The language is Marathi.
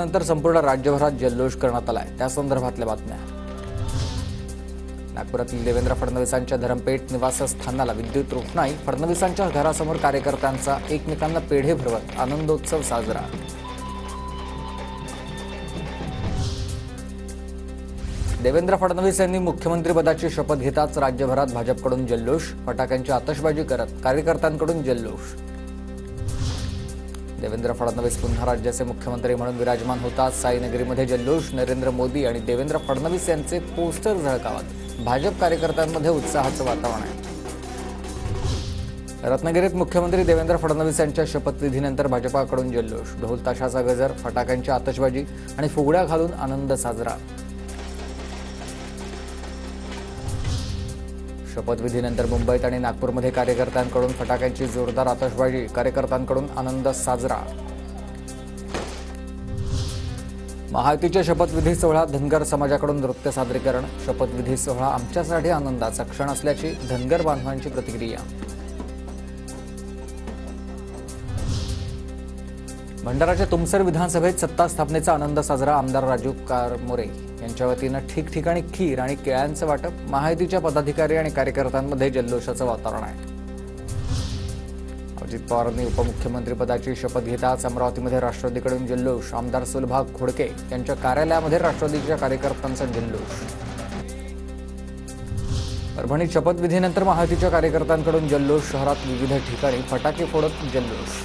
शपथविधीनंतर संपूर्ण राज्यभरात जल्लोष करण्यात आलाय। त्या संदर्भातल्या बातम्या। नागपुरातील देवेंद्र फडणवीसांच्या धरमपेठ निवासस्थानाला विद्युत रोषणाई, फडणवीसांच्या घरासमोर कार्यकर्त्यांचा एकमेकांना पेढे भरवत आनंदोत्सव साजरा। देवेंद्र फडणवीस यांनी मुख्यमंत्रीपदाची शपथ घेताच राज्यभरात भाजपकडून जल्लोष, फटाक्यांची आतषबाजी करत कार्यकर्त्यांकडून जल्लोष। देवेंद्र फडणवीस पुन्हा राज्याचे मुख्यमंत्री म्हणून विराजमान होताच साईनगरीमध्ये जल्लोष, नरेंद्र मोदी आणि देवेंद्र फडणवीस यांचे पोस्टर झळकावत भाजप कार्यकर्त्यांमध्ये उत्साहाचं वातावरण आहे। रत्नागिरीत मुख्यमंत्री देवेंद्र फडणवीस यांच्या शपथविधीनंतर भाजपाकडून जल्लोष, ढोल ताशाचा गजर, फटाक्यांची आतषबाजी आणि फुगड्या घालून आनंद साजरा। शपथविधीनंतर मुंबईत आणि नागपूरमध्ये कार्यकर्त्यांकडून फटाक्यांची जोरदार आतषबाजी, कार्यकर्त्यांकडून आनंद साजरा। महायुतीच्या शपथविधी सोहळ्यात धनगर समाजाकडून नृत्य सादरीकरण, शपथविधी सोहळा आमच्यासाठी आनंदाचा क्षण असल्याची धनगर बांधवांची प्रतिक्रिया। भंडाराच्या तुमसर विधानसभेत सत्ता स्थापनेचा आनंद साजरा, आमदार राजू कारमोरे यांच्या वतीनं ठिकठिकाणी खीर आणि केळ्यांचं वाटप, महायुतीच्या पदाधिकारी आणि कार्यकर्त्यांमध्ये जल्लोषाचं वातावरण आहे। अजित पवारांनी उपमुख्यमंत्रीपदाची शपथ घेताच अमरावतीमध्ये राष्ट्रवादीकडून जल्लोष, आमदार सुलभा खोडके यांच्या कार्यालयामध्ये राष्ट्रवादीच्या कार्यकर्त्यांचा जल्लोष। परभणीत शपथविधीनंतर महायुतीच्या कार्यकर्त्यांकडून जल्लोष, शहरात विविध ठिकाणी फटाके फोडत जल्लोष।